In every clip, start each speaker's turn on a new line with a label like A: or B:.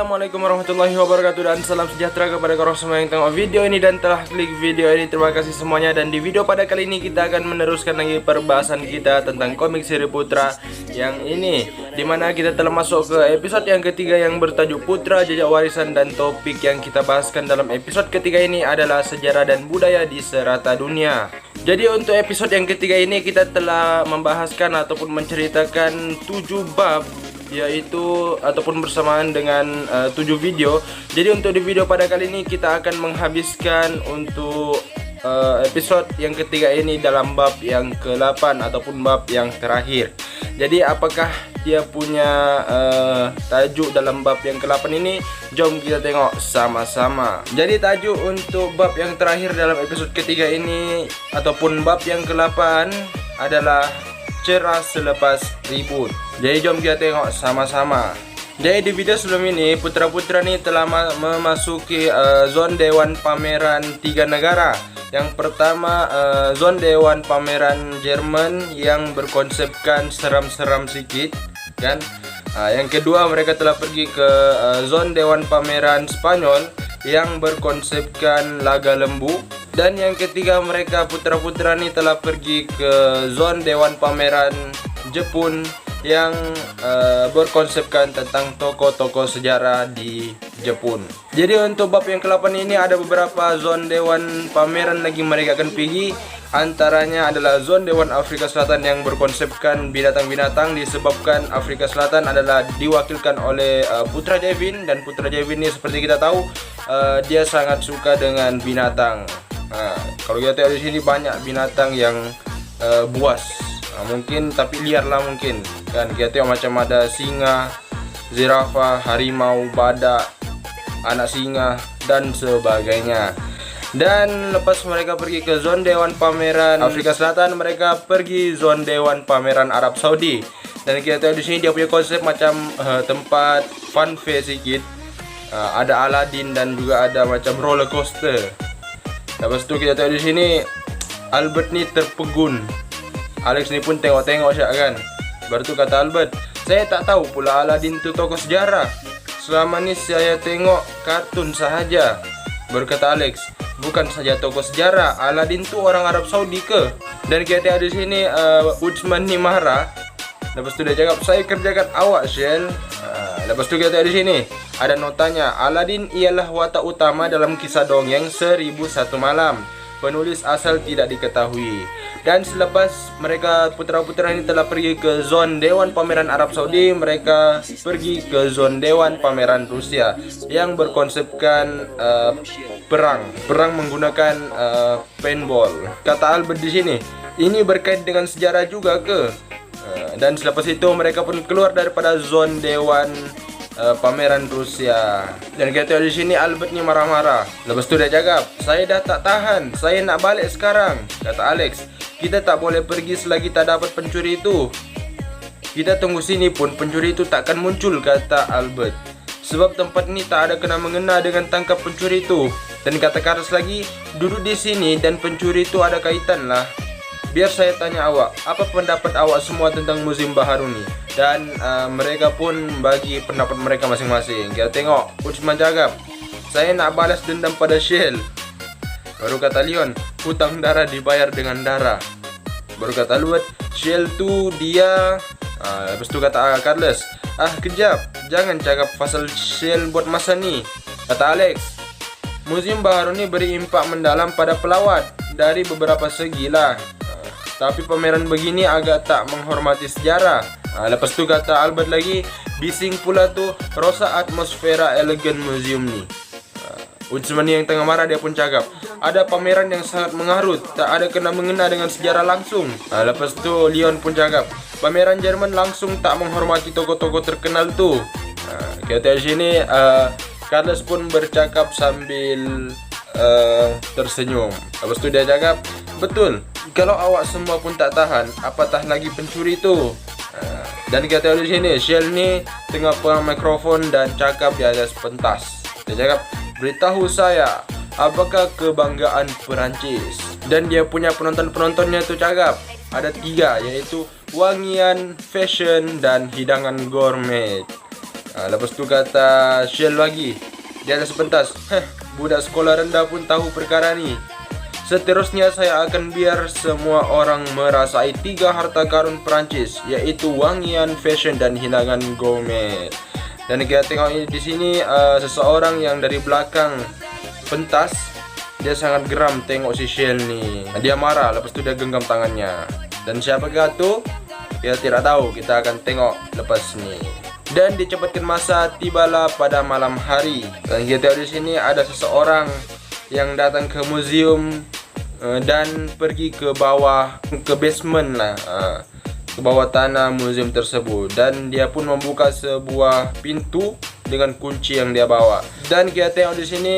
A: Assalamualaikum warahmatullahi wabarakatuh dan salam sejahtera kepada korang semua yang tengok video ini dan telah klik video ini. Terima kasih semuanya. Dan di video pada kali ini kita akan meneruskan lagi perbahasan kita tentang komik seri Putra yang ini, dimana kita telah masuk ke episode yang ketiga yang bertajuk Putra Jejak Warisan. Dan topik yang kita bahaskan dalam episode ketiga ini adalah sejarah dan budaya di serata dunia. Jadi untuk episode yang ketiga ini kita telah membahaskan ataupun menceritakan 7 bab, yaitu ataupun bersamaan dengan 7 video. Jadi untuk di video pada kali ini kita akan menghabiskan untuk episode yang ketiga ini dalam bab yang ke-8 ataupun bab yang terakhir. Jadi apakah dia punya tajuk dalam bab yang ke-8 ini? Jom kita tengok sama-sama. Jadi tajuk untuk bab yang terakhir dalam episode ketiga ini ataupun bab yang ke-8 adalah Cerah Selepas Ribut. Jadi jom kita tengok sama-sama. Jadi di video sebelum ini putra-putra ni telah memasuki zon Dewan Pameran 3 negara. Yang pertama zon Dewan Pameran Jerman yang berkonsepkan seram-seram sikit kan. Yang kedua mereka telah pergi ke zon Dewan Pameran Spanyol yang berkonsepkan laga lembu. Dan yang ketiga mereka putra-putra ni telah pergi ke zon Dewan Pameran Jepun yang berkonsepkan tentang tokoh-tokoh sejarah di Jepun. Jadi untuk bab yang ke-8 ini ada beberapa zon Dewan Pameran lagi mereka akan pergi. Antaranya adalah zon Dewan Afrika Selatan yang berkonsepkan binatang-binatang, disebabkan Afrika Selatan adalah diwakilkan oleh Putra Jevin. Dan Putra Jevin ini seperti kita tahu dia sangat suka dengan binatang. Kalau kita tengok di sini banyak binatang yang buas, mungkin tapi liar lah mungkin kan. Kita tengok macam ada singa, zirafah, harimau, badak, anak singa dan sebagainya. Dan lepas mereka pergi ke zon Dewan Pameran Afrika Selatan, mereka pergi zon Dewan Pameran Arab Saudi. Dan kita tengok di sini dia punya konsep macam tempat fun fair sikit. Ada Aladdin dan juga ada macam roller coaster. Lepas tu kita tengok di sini Albert ni terpegun. Alex ni pun tengok-tengok siap kan. Baru tu kata Albert, "Saya tak tahu pula Aladdin tu tokoh sejarah. Selama ni saya tengok kartun sahaja." Baru kata Alex, "Bukan saja tokoh sejarah, Aladdin tu orang Arab Saudi ke?" Dan kita tengok di sini Utsman ni marah. Lepas tu dia cakap, "Saya kerjakan awak, Shell." Lepas tu kita tengok di sini ada notanya, Aladdin ialah watak utama dalam kisah dongeng 1001 Malam. Penulis asal tidak diketahui. Dan selepas mereka putra-putra ini telah pergi ke zon Dewan Pameran Arab Saudi, mereka pergi ke zon Dewan Pameran Rusia yang berkonsepkan perang menggunakan paintball. Kata Albert di sini, "Ini berkait dengan sejarah juga ke?" Dan selepas itu mereka pun keluar daripada zon Dewan Pameran Rusia. Dan kita tengok di sini Albert ni marah-marah. Lepas tu dia cakap, "Saya dah tak tahan, saya nak balik sekarang." Kata Alex, "Kita tak boleh pergi selagi tak dapat pencuri itu. Kita tunggu sini pun pencuri itu takkan muncul," kata Albert. "Sebab tempat ni tak ada kena-mengena dengan tangkap pencuri itu." Dan kata Carlos lagi, "Duduk di sini dan pencuri itu ada kaitan lah. Biar saya tanya awak, apa pendapat awak semua tentang Museum Baharu ni?" Dan mereka pun bagi pendapat mereka masing-masing. Kita tengok Utsman cakap, "Saya nak balas dendam pada Shell." Baru kata Leon, "Hutang darah dibayar dengan darah." Baru kata Albert, "Shell tu dia..." Lepas tu kata Carlos, "Kejap, jangan cakap pasal Shell buat masa ni." Kata Alex, "Museum Baharu ni beri impak mendalam pada pelawat dari beberapa segi lah. Tapi pameran begini agak tak menghormati sejarah." Lepas tu kata Albert lagi, "Bising pula tu, rosak atmosfera elegan museum ni." Utsman yang tengah marah dia pun cakap, "Ada pameran yang sangat mengarut, tak ada kena-mengena dengan sejarah langsung." Lepas tu Leon pun cakap, "Pameran Jerman langsung tak menghormati tokoh-tokoh terkenal tu." Kita tengok sini Carlos pun bercakap sambil tersenyum. Lepas tu dia cakap, "Betul, kalau awak semua pun tak tahan, apatah lagi pencuri tu." Dan kita tengok di sini Shell ni tengah pegang mikrofon dan cakap di atas pentas. Dia cakap, "Beritahu saya, apakah kebanggaan Perancis?" Dan dia punya penonton-penontonnya tu cakap ada 3, yaitu wangian, fashion dan hidangan gourmet. Lepas tu kata Shell lagi di atas pentas, budak sekolah rendah pun tahu perkara ni. Seterusnya saya akan biar semua orang merasai 3 harta karun Perancis, yaitu wangian, fashion, dan hilangan gourmet. Dan kita tengok di sini seseorang yang dari belakang pentas, dia sangat geram tengok si Shell ni. Dia marah, lepas tu dia genggam tangannya. Dan siapakah tu? Kita tidak tahu, kita akan tengok lepas ni. Dan dicepatkan masa, tibalah pada malam hari. Dan kita tengok di sini ada seseorang yang datang ke museum dan pergi ke bawah, ke basement lah, ke bawah tanah museum tersebut. Dan dia pun membuka sebuah pintu dengan kunci yang dia bawa. Dan kita tengok di sini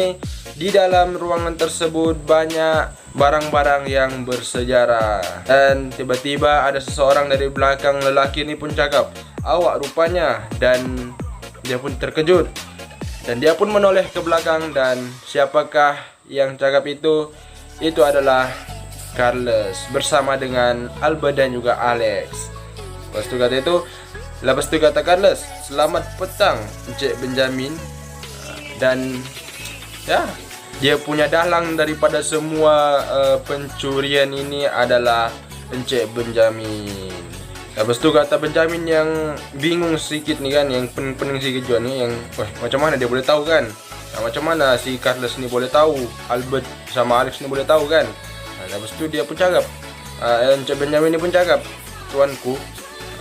A: di dalam ruangan tersebut banyak barang-barang yang bersejarah. Dan tiba-tiba ada seseorang dari belakang lelaki ini pun cakap, "Awak rupanya." Dan dia pun terkejut. Dan dia pun menoleh ke belakang, dan siapakah yang cakap itu? Itu adalah Carlos bersama dengan Albert dan juga Alex. Lepas tu kata Carlos, "Selamat petang Encik Benjamin." Dan ya, dia punya dalang daripada semua pencurian ini adalah Encik Benjamin. Lepas tu kata Benjamin yang bingung sedikit ni kan, yang pening sedikit juga ni, yang macam mana dia boleh tahu kan? Macam mana si Carlos ni boleh tahu, Albert sama Alex ni boleh tahu kan? Lepas tu dia pun cakap, Encik Benjamin ni pun cakap, "Tuanku."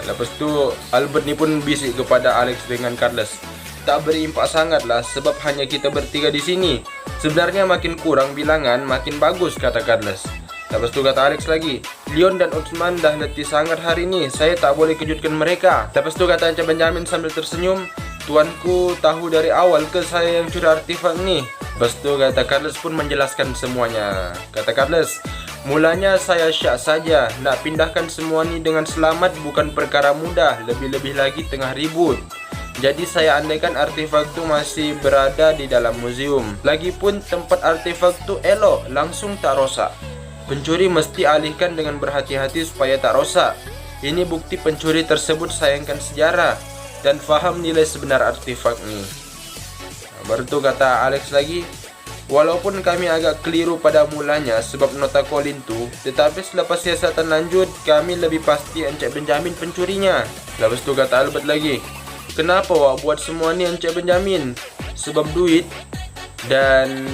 A: Lepas tu Albert ni pun bisik kepada Alex dengan Carlos, "Tak berimpak sangatlah sebab hanya kita bertiga di sini. Sebenarnya makin kurang bilangan makin bagus," kata Carlos. Lepas tu kata Alex lagi, "Leon dan Osman dah letih sangat hari ini. Saya tak boleh kejutkan mereka." Lepas tu kata Encik Benjamin sambil tersenyum, "Tuanku tahu dari awal ke saya yang curi artifak ni?" Lepas tu kata Carlos pun menjelaskan semuanya. Kata Carlos, "Mulanya saya syak saja. Nak pindahkan semua ni dengan selamat bukan perkara mudah. Lebih-lebih lagi tengah ribut. Jadi saya andaikan artifak tu masih berada di dalam museum. Lagipun tempat artifak tu elok, langsung tak rosak. Pencuri mesti alihkan dengan berhati-hati supaya tak rosak. Ini bukti pencuri tersebut sayangkan sejarah dan faham nilai sebenar artifak ni." Baru tu kata Alex lagi, "Walaupun kami agak keliru pada mulanya sebab nota Colin tu, tetapi selepas siasatan lanjut, kami lebih pasti Encik Benjamin pencurinya." Lepas tu kata Albert lagi, "Kenapa awak buat semua ni Encik Benjamin?" "Sebab duit." Dan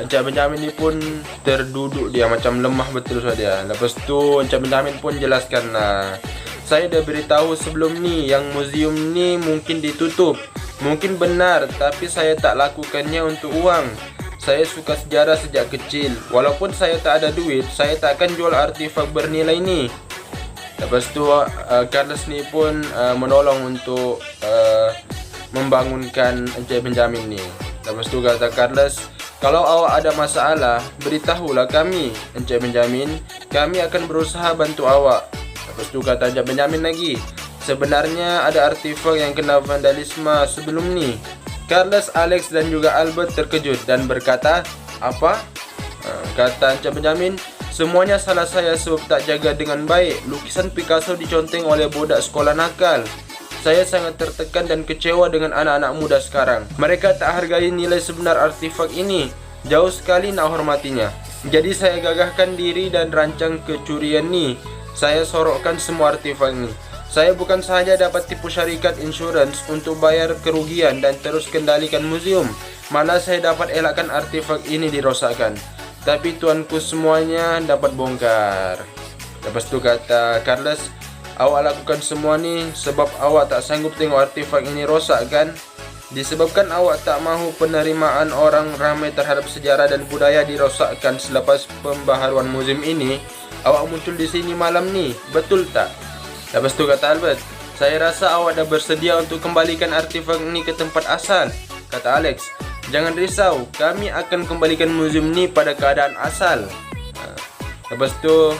A: Encik Benjamin ni pun terduduk, dia macam lemah betul saja. Lepas tu Encik Benjamin pun jelaskan, "Saya dah beritahu sebelum ni yang museum ni mungkin ditutup. Mungkin benar, tapi saya tak lakukannya untuk uang. Saya suka sejarah sejak kecil. Walaupun saya tak ada duit, saya tak akan jual artifak bernilai ni." Lepas tu Carlos ni pun menolong untuk membangunkan Encik Benjamin ni. Lepas tu kata Carlos, "Kalau awak ada masalah, beritahulah kami Encik Benjamin. Kami akan berusaha bantu awak." Lepas tu kata Encik Benjamin lagi, "Sebenarnya ada artifak yang kena vandalisme sebelum ni." Carlos, Alex dan juga Albert terkejut dan berkata, "Apa?" Kata Encik Benjamin, "Semuanya salah saya sebab tak jaga dengan baik. Lukisan Picasso diconteng oleh budak sekolah nakal. Saya sangat tertekan dan kecewa dengan anak-anak muda sekarang. Mereka tak hargai nilai sebenar artifak ini. Jauh sekali nak hormatinya. Jadi saya gagahkan diri dan rancang kecurian ni. Saya sorokkan semua artifak ni. Saya bukan sahaja dapat tipu syarikat insurans untuk bayar kerugian dan terus kendalikan museum, malah saya dapat elakkan artifak ini dirosakkan. Tapi tuanku semuanya dapat bongkar." Lepas tu kata Carlos, "Awak lakukan semua ni sebab awak tak sanggup tengok artifak ini rosak kan? Disebabkan awak tak mahu penerimaan orang ramai terhadap sejarah dan budaya dirosakkan selepas pembaharuan museum ini, awak muncul di sini malam ni, betul tak?" Lepas tu kata Albert, "Saya rasa awak dah bersedia untuk kembalikan artifak ini ke tempat asal." Kata Alex, "Jangan risau, kami akan kembalikan museum ni pada keadaan asal." Lepas tu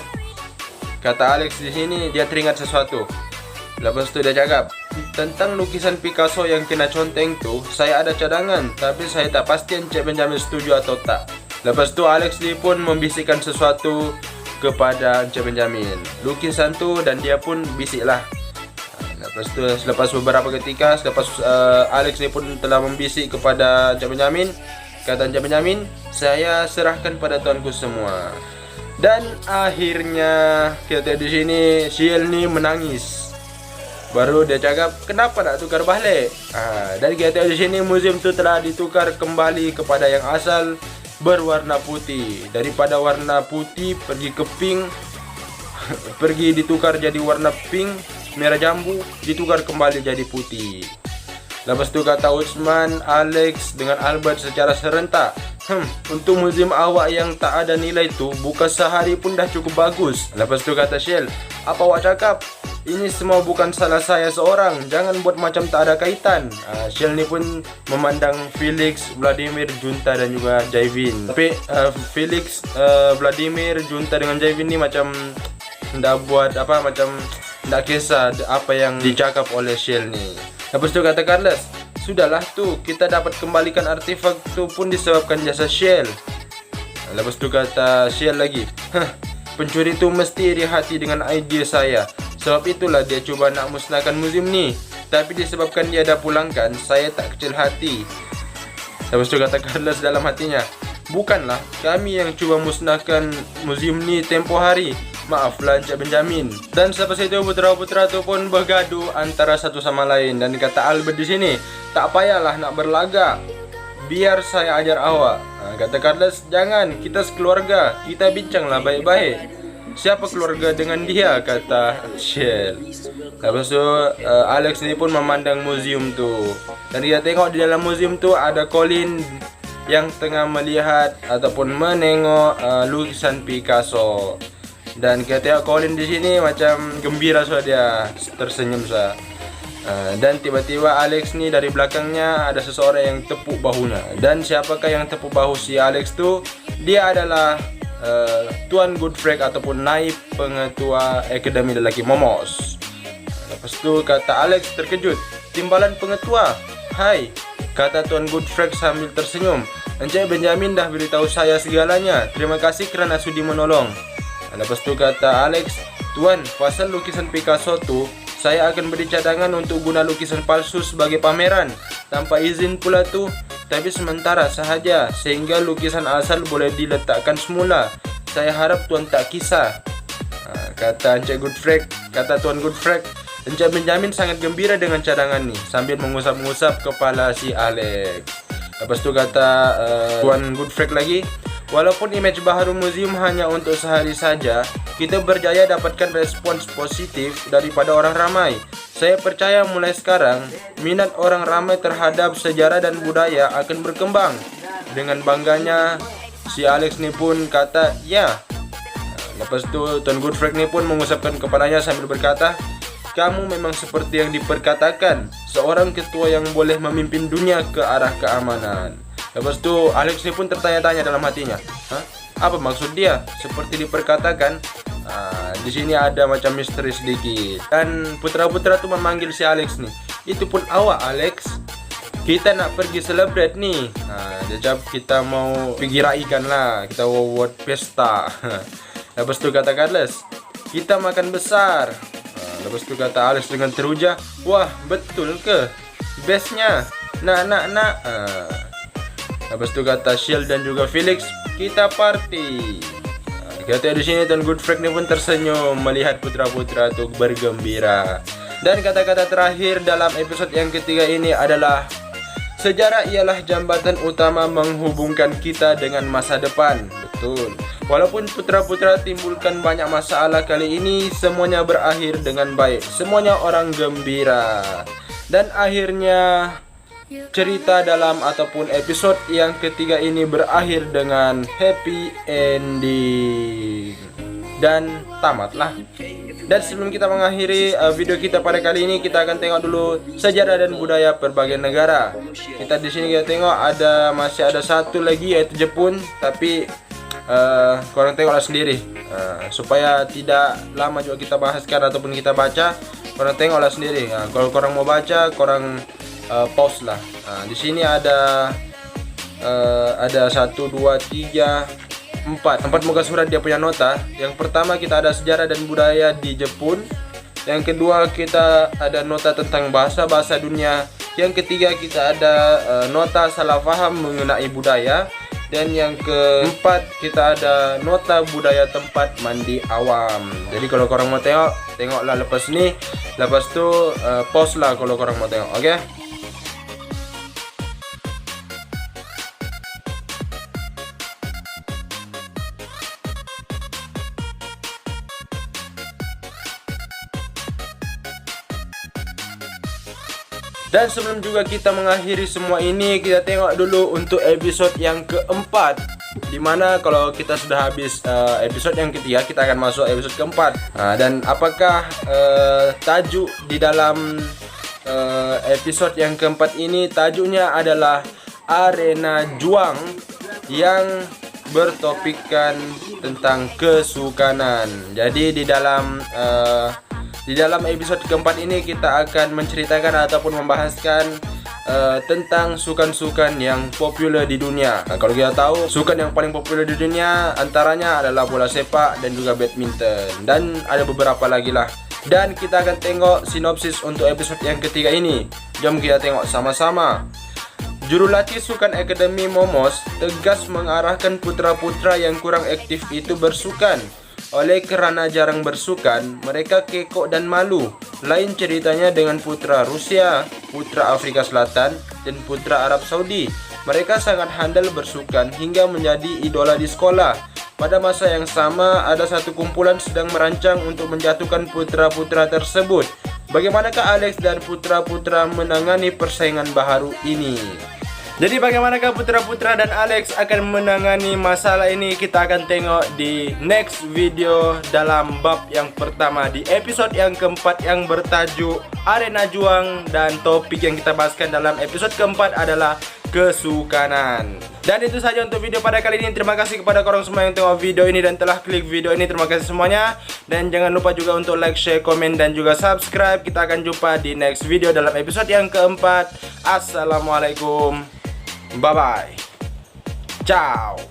A: kata Alex di sini dia teringat sesuatu. Lepas tu dia cakap, "Tentang lukisan Picasso yang kena conteng tu, saya ada cadangan, tapi saya tak pasti Encik Benjamin setuju atau tak." Lepas tu Alex ni pun membisikkan sesuatu kepada Encik Benjamin, lukisan tu, dan dia pun bisiklah. Lepas itu selepas beberapa ketika, selepas Alex ini pun telah membisik kepada Encik Benyamin, kata Encik Benyamin, saya serahkan pada tuanku semua. Dan akhirnya kita di sini Shield ni menangis. Baru dia cakap, kenapa nak tukar balik? Dan kita tengok di sini museum tu telah ditukar kembali kepada yang asal berwarna putih. Daripada warna putih pergi ke pink, pergi ditukar jadi warna pink, merah jambu, ditukar kembali jadi putih. Lepas tu kata Utsman, Alex dengan Albert secara serentak, untuk museum awak yang tak ada nilai tu, buka sehari pun dah cukup bagus. Lepas tu kata Shell, apa awak cakap? Ini semua bukan salah saya seorang, jangan buat macam tak ada kaitan. Shell ni pun memandang Felix, Vladimir, Junta dan juga Jaivin. Tapi Felix, Vladimir, Junta dengan Jaivin ni macam ndak buat apa, macam ndak kisah apa yang dicakap oleh Shell ni. Lepas tu kata Carlos, sudahlah tu, kita dapat kembalikan artefak tu pun disebabkan jasa Shell. Lepas tu kata Shell lagi, pencuri tu mesti iri hati dengan idea saya. Sebab itulah dia cuba nak musnahkan museum ni. Tapi disebabkan dia dah pulangkan, saya tak kecil hati. Lepas tu kata Carlos dalam hatinya, bukanlah kami yang cuba musnahkan museum ni tempoh hari. Maaflah Encik Benjamin. Dan selepas itu putera-putera tu pun bergaduh antara satu sama lain. Dan kata Albert di sini, tak payahlah nak berlagak, biar saya ajar awak. Kata Carlos, jangan, kita sekeluarga, kita bincanglah baik-baik. Siapa keluarga dengan dia? Kata Shell. Lepas tu Alex ni pun memandang museum tu. Dan dia tengok di dalam museum tu ada Colin yang tengah melihat ataupun menengok lukisan Picasso. Dan kita tengok Colin di sini macam gembira sudah, dia tersenyum sudah. Dan tiba-tiba Alex ni dari belakangnya ada seseorang yang tepuk bahunya. Dan siapakah yang tepuk bahu si Alex tu? Dia adalah Tuan Goodfriend ataupun naib pengetua Akademi Lelaki Momos. Lepas tu kata Alex terkejut, timbalan pengetua? Hai, kata Tuan Goodfriend sambil tersenyum. Encik Benjamin dah beritahu saya segalanya. Terima kasih kerana sudi menolong. Lepas tu kata Alex, Tuan, pasal lukisan Picasso tu, saya akan beri cadangan untuk guna lukisan palsu sebagai pameran tanpa izin pula tu. Tapi sementara sahaja, sehingga lukisan asal boleh diletakkan semula. Saya harap Tuan tak kisah. Kata Encik Goodfriend, kata Tuan Goodfriend. Encik Benjamin sangat gembira dengan cadangan ni, sambil mengusap-ngusap kepala si Alex. Lepas tu kata Tuan Goodfriend lagi, walaupun imej baharu museum hanya untuk sehari saja, kita berjaya dapatkan respons positif daripada orang ramai. Saya percaya mulai sekarang, minat orang ramai terhadap sejarah dan budaya akan berkembang. Dengan bangganya, si Alex ni pun kata, ya. Lepas tu, Tuan Goodfriend ni pun mengusapkan kepalanya sambil berkata, kamu memang seperti yang diperkatakan, seorang ketua yang boleh memimpin dunia ke arah keamanan. Lepas tu, Alex ni pun tertanya-tanya dalam hatinya, apa maksud dia? Seperti diperkatakan, di sini ada macam misteri sedikit. Dan putra-putra tu memanggil si Alex ni. Itu pun awak Alex, kita nak pergi celebrate ni. Dia jawab kita mau pergi raikan lah, kita buat pesta. Lepas tu kata Carlos, kita makan besar. Lepas tu kata Alex dengan teruja, wah betul ke? Bestnya, nak. Lepas tu kata Shell dan juga Felix, kita party. Kata di sini Tuan Goodfriend ni pun tersenyum melihat putra-putra tu bergembira. Dan kata-kata terakhir dalam episod yang ketiga ini adalah, sejarah ialah jambatan utama menghubungkan kita dengan masa depan. Betul. Walaupun putra-putra timbulkan banyak masalah, kali ini semuanya berakhir dengan baik. Semuanya orang gembira. Dan akhirnya cerita dalam ataupun episode yang ketiga ini berakhir dengan happy ending dan tamatlah. Dan sebelum kita mengakhiri video kita pada kali ini, kita akan tengok dulu sejarah dan budaya berbagai negara. Kita di sini kita tengok masih ada satu lagi, yaitu Jepun. Tapi korang tengoklah sendiri, supaya tidak lama juga kita bahaskan ataupun kita baca. Korang tengoklah sendiri. Kalau korang mau baca, korang pause lah. Di sini ada 1, 2, 3, 4 muka surat dia punya nota. Yang pertama kita ada sejarah dan budaya di Jepun. Yang kedua kita ada nota tentang bahasa-bahasa dunia. Yang ketiga kita ada nota salah paham mengenai budaya. Dan yang keempat kita ada nota budaya tempat mandi awam. Jadi kalau korang mau tengok, tengoklah lepas ni. Lepas tu pause lah kalau korang mau tengok, oke? Dan sebelum juga kita mengakhiri semua ini, kita tengok dulu untuk episode yang keempat, dimana kalau kita sudah habis episode yang ketiga, kita akan masuk episode keempat. Dan apakah tajuk di dalam episode yang keempat ini? Tajuknya adalah Arena Juang, yang bertopikkan tentang kesukanan. Jadi di dalam episode keempat ini kita akan menceritakan ataupun membahaskan tentang sukan-sukan yang populer di dunia. Kalau kita tahu, sukan yang paling populer di dunia antaranya adalah bola sepak dan juga badminton, dan ada beberapa lagi lah. Dan kita akan tengok sinopsis untuk episode yang ketiga ini. Jom kita tengok sama-sama. Jurulatih Sukan Akademi Momos tegas mengarahkan putra-putra yang kurang aktif itu bersukan. Oleh kerana jarang bersukan, mereka kekok dan malu. Lain ceritanya dengan putra Rusia, putra Afrika Selatan, dan putra Arab Saudi. Mereka sangat handal bersukan hingga menjadi idola di sekolah. Pada masa yang sama, ada satu kumpulan sedang merancang untuk menjatuhkan putra-putra tersebut. Bagaimanakah Alex dan putra-putra menangani persaingan baharu ini? Jadi bagaimanakah putra-putra dan Alex akan menangani masalah ini? Kita akan tengok di next video dalam bab yang pertama, di episode yang keempat yang bertajuk Arena Juang, dan topik yang kita bahaskan dalam episode keempat adalah kesukanan. Dan itu saja untuk video pada kali ini. Terima kasih kepada korang semua yang tengok video ini dan telah klik video ini. Terima kasih semuanya. Dan jangan lupa juga untuk like, share, komen, dan juga subscribe. Kita akan jumpa di next video dalam episode yang keempat. Assalamualaikum. Bye bye. Ciao.